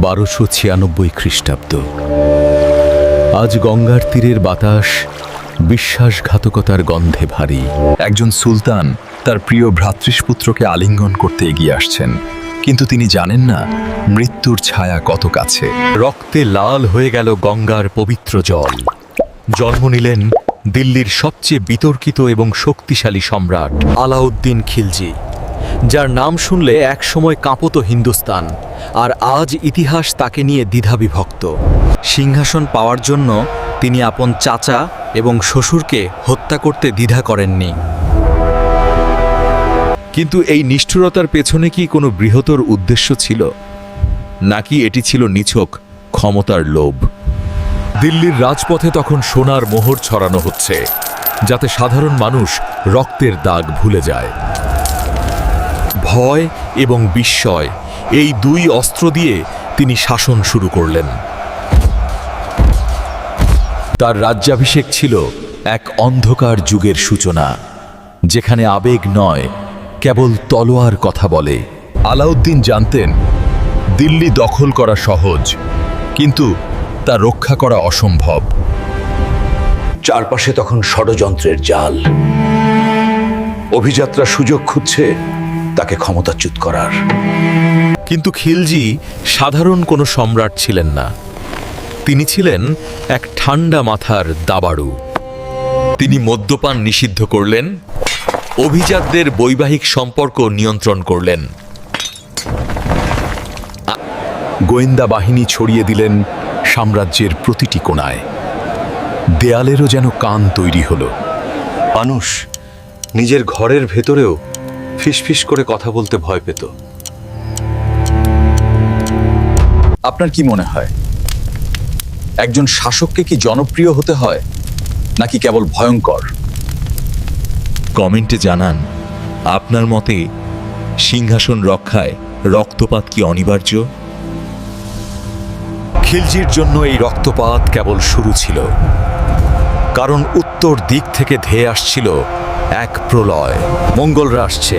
1296 খ্রিস্টাব্দ। আজ গঙ্গার তীরের বাতাস বিশ্বাসঘাতকতার গন্ধে ভারী। একজন সুলতান তার প্রিয় ভ্রাতৃষ্পুত্রকে আলিঙ্গন করতে এগিয়ে আসছেন, কিন্তু তিনি জানেন না মৃত্যুর ছায়া কত কাছে। রক্তে লাল হয়ে গেল গঙ্গার পবিত্র জল। জন্ম নিলেন দিল্লির সবচেয়ে বিতর্কিত এবং শক্তিশালী সম্রাট আলাউদ্দিন খিলজি, যার নাম শুনলে একসময় কাঁপত হিন্দুস্তান, আর আজ ইতিহাস তাকে নিয়ে দ্বিধাবিভক্ত। সিংহাসন পাওয়ার জন্য তিনি আপন চাচা এবং শ্বশুরকে হত্যা করতে দ্বিধা করেননি। কিন্তু এই নিষ্ঠুরতার পেছনে কি কোনো বৃহত্তর উদ্দেশ্য ছিল, নাকি এটি ছিল নিছক ক্ষমতার লোভ? দিল্লির রাজপথে তখন সোনার মোহর ছড়ানো হচ্ছে, যাতে সাধারণ মানুষ রক্তের দাগ ভুলে যায়। ভয় এবং বিস্ময়, এই দুই অস্ত্র দিয়ে তিনি শাসন শুরু করলেন। তার রাজ্যাভিষেক ছিল এক অন্ধকার যুগের সূচনা, যেখানে আবেগ নয়, কেবল তলোয়ার কথা বলে। আলাউদ্দিন জানতেন দিল্লি দখল করা সহজ, কিন্তু তা রক্ষা করা অসম্ভব। চারপাশে তখন ষড়যন্ত্রের জাল। অভিযাত্রা সুযোগ খুঁজছে তাকে ক্ষমতাচ্যুত করার। কিন্তু খিলজি সাধারণ কোনো সম্রাট ছিলেন না। তিনি ছিলেন এক ঠান্ডা মাথার দাবাড়ু। তিনি মদ্যপান নিষিদ্ধ করলেন, অভিজাতদের বৈবাহিক সম্পর্ক নিয়ন্ত্রণ করলেন, গোয়েন্দা বাহিনী ছড়িয়ে দিলেন সাম্রাজ্যের প্রতিটি কোণায়। দেয়ালেরও যেন কান তৈরি হলো। মানুষ নিজের ঘরের ভেতরেও ফিসফিস করে কথা বলতে ভয় পেত। আপনার কি মনে হয়, একজন শাসককে কি জনপ্রিয় হতে হয়, নাকি কেবল ভয়ঙ্কর? কমেন্টে জানান, আপনার মতে সিংহাসন রক্ষায় রক্তপাত কি অনিবার্য? খিলজির জন্য এই রক্তপাত কেবল শুরু ছিল, কারণ উত্তর দিক থেকে ধেয়ে আসছিল এক প্রলয়। মঙ্গলরা আসছে,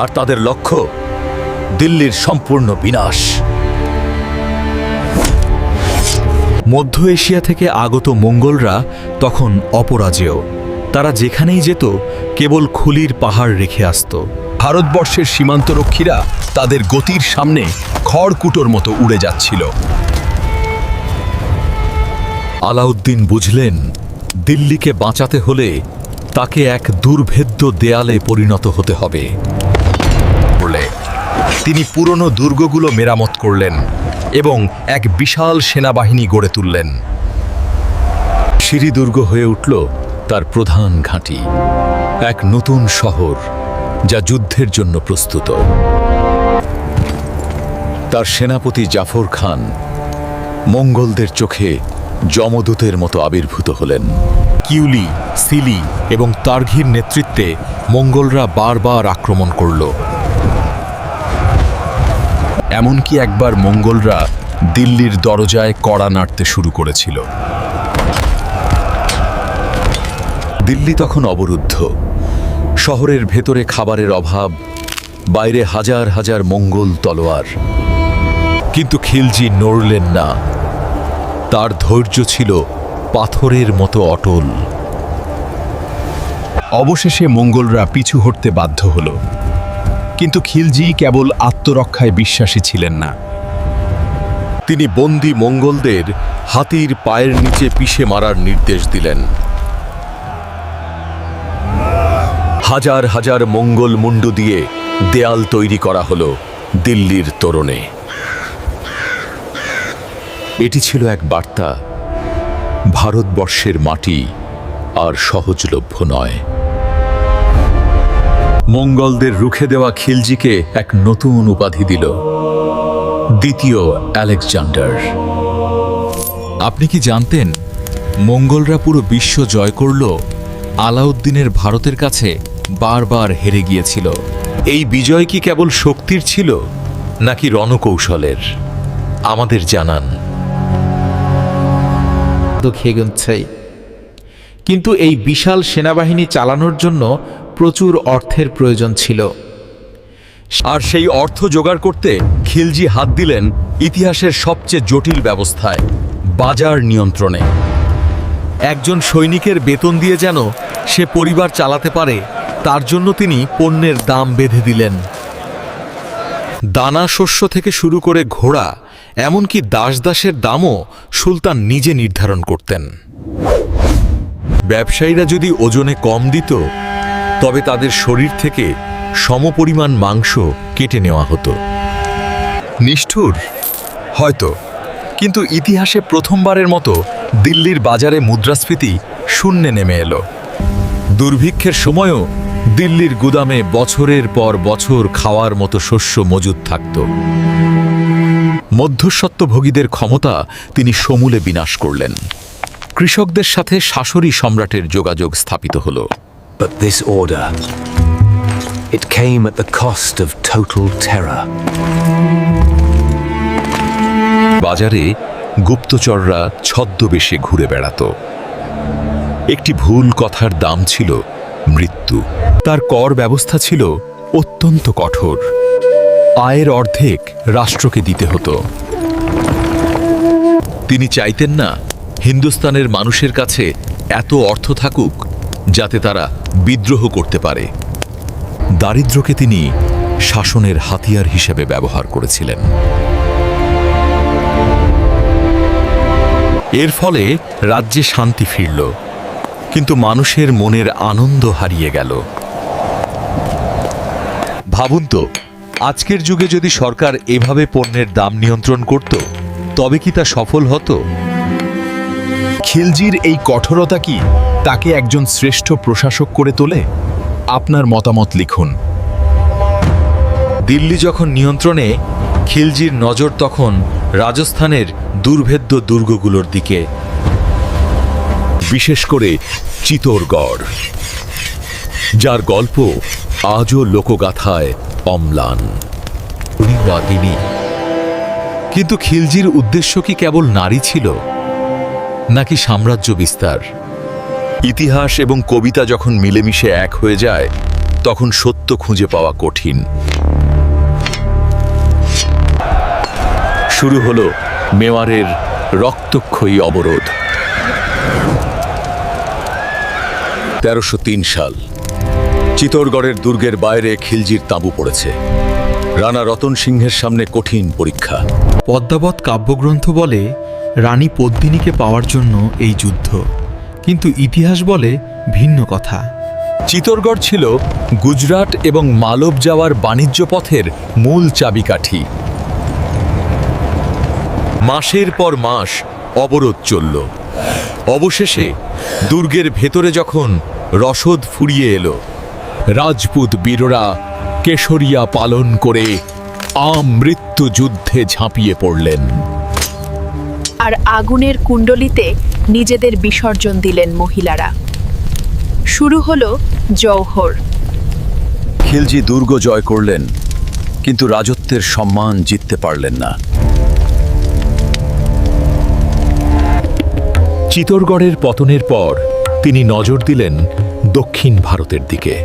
আর তাদের লক্ষ্য দিল্লির সম্পূর্ণ বিনাশ। মধ্য এশিয়া থেকে আগত মঙ্গলরা তখন অপরাজেয়। তারা যেখানেই যেত কেবল খুলির পাহাড় রেখে আসত। ভারতবর্ষের সীমান্তরক্ষীরা তাদের গতির সামনে খড়কুটোর মতো উড়ে যাচ্ছিল। আলাউদ্দিন বুঝলেন, দিল্লিকে বাঁচাতে হলে তাকে এক দুর্ভেদ্য দেয়ালে পরিণত হতে হবে। তিনি পুরনো দুর্গগুলো মেরামত করলেন এবং এক বিশাল সেনাবাহিনী গড়ে তুললেন। সিরি দুর্গ হয়ে উঠল তার প্রধান ঘাঁটি, এক নতুন শহর যা যুদ্ধের জন্য প্রস্তুত। তার সেনাপতি জাফর খান মঙ্গলদের চোখে যমদূতের মতো আবির্ভূত হলেন। কিউলি, সিলি এবং তার্ঘির নেতৃত্বে মঙ্গলরা বারবার আক্রমণ করল। এমনকি একবার মঙ্গলরা দিল্লির দরজায় কড়া নাড়তে শুরু করেছিল। দিল্লি তখন অবরুদ্ধ। শহরের ভেতরে খাবারের অভাব, বাইরে হাজার হাজার মঙ্গল তলোয়ার। কিন্তু খিলজি নড়লেন না। তার ধৈর্য ছিল পাথরের মতো অটল। অবশেষে মঙ্গলরা পিছু হটতে বাধ্য হল, কিন্তু খিলজি কেবল আত্মরক্ষায় বিশ্বাসী ছিলেন না। তিনি বন্দী মঙ্গলদের হাতির পায়ের নিচে পিষে মারার নির্দেশ দিলেন। হাজার হাজার মঙ্গল মুন্ডু দিয়ে দেয়াল তৈরি করা হলো দিল্লির তোরণে। এটি ছিল এক বার্তা, ভারতবর্ষের মাটি আর সহজলভ্য নয়। মঙ্গলদের রুখে দেওয়া খিলজিকে এক নতুন উপাধি দিল, দ্বিতীয় আলেকজান্ডার। আপনি কি জানতেন মঙ্গলরা পুরো বিশ্ব জয় করল, আলাউদ্দিনের ভারতের কাছে বারবার হেরে গিয়েছিল? এই বিজয় কি কেবল শক্তির ছিল, নাকি রণকৌশলের? আমাদের জানান। কিন্তু এই বিশাল সেনাবাহিনী চালানোর জন্য প্রচুর অর্থের প্রয়োজন ছিল। আর সেই অর্থ জোগাড় করতে খিলজি হাত দিলেন ইতিহাসের সবচেয়ে জটিল ব্যবস্থায়, বাজার নিয়ন্ত্রণে। একজন সৈনিকের বেতন দিয়ে যেন সে পরিবার চালাতে পারে, তার জন্য তিনি পণ্যের দাম বেঁধে দিলেন। দানা শস্য থেকে শুরু করে ঘোড়া, এমনকি দাসদাসের দামও সুলতান নিজে নির্ধারণ করতেন। ব্যবসায়ীরা যদি ওজনে কম দিত, তবে তাদের শরীর থেকে সমপরিমাণ মাংস কেটে নেওয়া হতো। নিষ্ঠুর হয়তো, কিন্তু ইতিহাসে প্রথমবারের মতো দিল্লির বাজারে মুদ্রাস্ফীতি শূন্যে নেমে এলো। দুর্ভিক্ষের সময়ও দিল্লির গুদামে বছরের পর বছর খাওয়ার মতো শস্য মজুদ থাকত। মধ্যস্বত্বভোগীদের ক্ষমতা তিনি সমূলে বিনাশ করলেন। কৃষকদের সাথে শাসরি সম্রাটের যোগাযোগ স্থাপিত হল। But this order, it came at the cost of total terror. বাজারে গুপ্তচররা ছদ্মবেশে ঘুরে বেড়াত। একটি ভুল কথার দাম ছিল মৃত্যু। তার কর ব্যবস্থা ছিল অত্যন্ত কঠোর। আয়ের অর্ধেক রাষ্ট্রকে দিতে হতো। তিনি চাইতেন না হিন্দুস্তানের মানুষের কাছে এত অর্থ থাকুক যাতে তারা বিদ্রোহ করতে পারে। দারিদ্র্যকে তিনি শাসনের হাতিয়ার হিসেবে ব্যবহার করেছিলেন। এর ফলে রাজ্যে শান্তি ফিরল, কিন্তু মানুষের মনের আনন্দ হারিয়ে গেল। ভাবুন তো, আজকের যুগে যদি সরকার এভাবে পণ্যের দাম নিয়ন্ত্রণ করত, তবে কি তা সফল হতো? খিলজির এই কঠোরতা কি তাকে একজন শ্রেষ্ঠ প্রশাসক করে তোলে? আপনার মতামত লিখুন। দিল্লি যখন নিয়ন্ত্রণে, খিলজির নজর তখন রাজস্থানের দুর্ভেদ্য দুর্গগুলোর দিকে, বিশেষ করে চিতোরগড়, যার গল্প আজও লোকগাথায় অম্লান। কিন্তু খিলজির উদ্দেশ্য কি কেবল নারী ছিল, নাকি সাম্রাজ্য বিস্তার? ইতিহাস এবং কবিতা যখন মিলেমিশে এক হয়ে যায়, তখন সত্য খুঁজে পাওয়া কঠিন। শুরু হলো মেওয়ারের রক্তক্ষয়ী অবরোধ। 1303 সাল, চিতোরগড়ের দুর্গের বাইরে খিলজির তাঁবু পড়েছে। রানা রতন সিংহের সামনে কঠিন পরীক্ষা। পদ্মাবত কাব্যগ্রন্থ বলে রানী পদ্মিনীকে পাওয়ার জন্য এই যুদ্ধ, কিন্তু ইতিহাস বলে ভিন্ন কথা। চিতোরগড় ছিল গুজরাট এবং মালব যাওয়ার বাণিজ্য পথের মূল চাবিকাঠি। মাসের পর মাস অবরোধ চলল। অবশেষে দুর্গের ভেতরে যখন রসদ ফুরিয়ে এলো, রাজপুত বীররা কেশরিয়া পালন করে আমৃত্যু যুদ্ধে ঝাঁপিয়ে পড়লেন। আর আগুনের কুণ্ডলিতে নিজেদের বিসর্জন দিলেন মহিলারা। শুরু হলো জৌহর। খিলজি দুর্গ জয় করলেন, কিন্তু রাজত্বের সম্মান জিততে পারলেন না। চিতোরগড়ের পতনের পর তিনি নজর দিলেন দক্ষিণ ভারতের দিকে।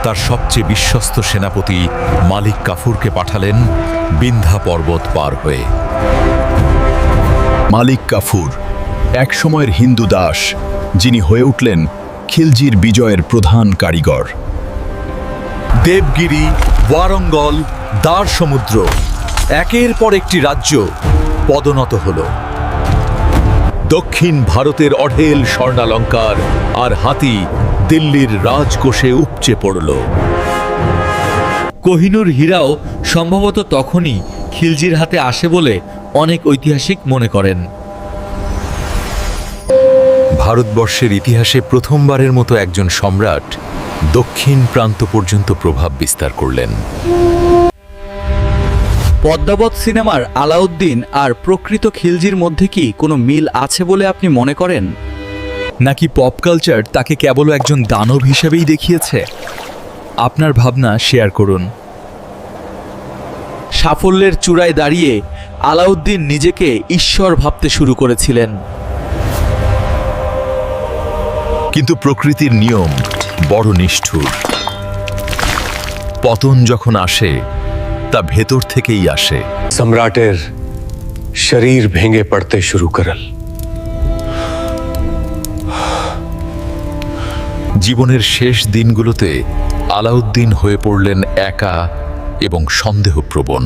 তার সবচেয়ে বিশ্বস্ত সেনাপতি মালিক কাফুরকে পাঠালেন বিন্ধ্যা পর্বত পার হয়ে। মালিক কাফুর এক সময়ের হিন্দু দাস, যিনি হয়ে উঠলেন খিলজির বিজয়ের প্রধান কারিগর। দেবগিরি, ওয়ারঙ্গল, দার সমুদ্র, একের পর একটি রাজ্য পদনত হল। দক্ষিণ ভারতের অঢেল স্বর্ণালঙ্কার আর হাতি দিল্লির রাজকোষে উপচে পড়ল। কোহিনূর হীরাও সম্ভবত তখনই খিলজির হাতে আসে বলে অনেক ঐতিহাসিক মনে করেন। ভারতবর্ষের ইতিহাসে প্রথমবারের মতো একজন সম্রাট দক্ষিণ প্রান্ত পর্যন্ত প্রভাব বিস্তার করলেন। পদ্মাবত সিনেমার আলাউদ্দিন আর প্রকৃত খিলজির মধ্যে কি কোনো মিল আছে বলে আপনি মনে করেন? নাকি পপ কালচার তাকে কেবল একজন দানব হিসেবেই দেখিয়েছে? আপনার ভাবনা শেয়ার করুন। সাফল্যের চূড়ায় দাঁড়িয়ে আলাউদ্দিন নিজেকে ঈশ্বর ভাবতে শুরু করেছিলেন। কিন্তু প্রকৃতির নিয়ম বড় নিষ্ঠুর। পতন যখন আসে তা ভেতর থেকেই আসে। সম্রাটের শরীর ভেঙে পড়তে শুরু করল। জীবনের শেষ দিনগুলোতে আলাউদ্দিন হয়ে পড়লেন একা এবং সন্দেহপ্রবণ।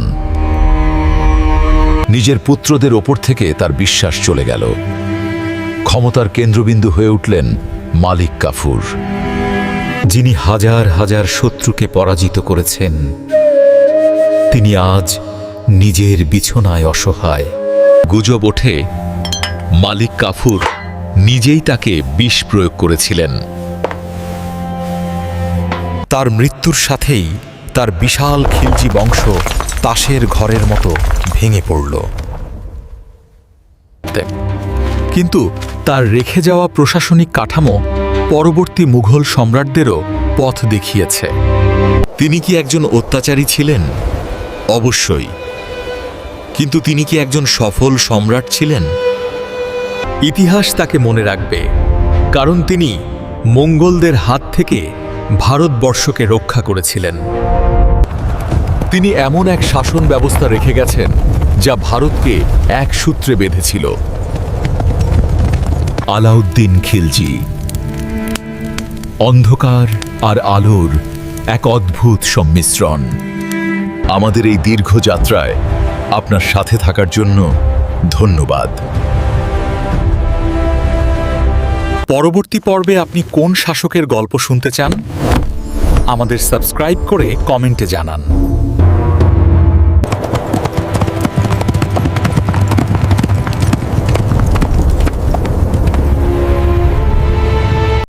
নিজের পুত্রদের ওপর থেকে তার বিশ্বাস চলে গেল। ক্ষমতার কেন্দ্রবিন্দু হয়ে উঠলেন মালিক কাফুর, যিনি হাজার হাজার শত্রুকে পরাজিত করেছেন। তিনি আজ নিজের বিছানায় অসহায়। গুজব ওঠে মালিক কাফুর নিজেই তাকে বিষ প্রয়োগ করেছিলেন। তার মৃত্যুর সাথেই তার বিশাল খিলজি বংশ তাসের ঘরের মতো ভেঙে পড়ল। কিন্তু তার রেখে যাওয়া প্রশাসনিক কাঠামো পরবর্তী মুঘল সম্রাটদেরও পথ দেখিয়েছে। তিনি কি একজন অত্যাচারী ছিলেন? অবশ্যই। কিন্তু তিনি কি একজন সফল সম্রাট ছিলেন? ইতিহাস তাকে মনে রাখবে, কারণ তিনি মঙ্গোলদের হাত থেকে ভারতবর্ষকে রক্ষা করেছিলেন। তিনি এমন এক শাসন ব্যবস্থা রেখে গেছেন যা ভারতকে এক সূত্রে বেঁধেছিল। আলাউদ্দিন খিলজি অন্ধকার আর আলোর এক অদ্ভুত সম্মিশ্রণ। আমাদের এই দীর্ঘ যাত্রায় আপনার সাথে থাকার জন্য ধন্যবাদ। পরবর্তী পর্বে আপনি কোন শাসকের গল্প শুনতে চান? আমাদের সাবস্ক্রাইব করে কমেন্টে জানান।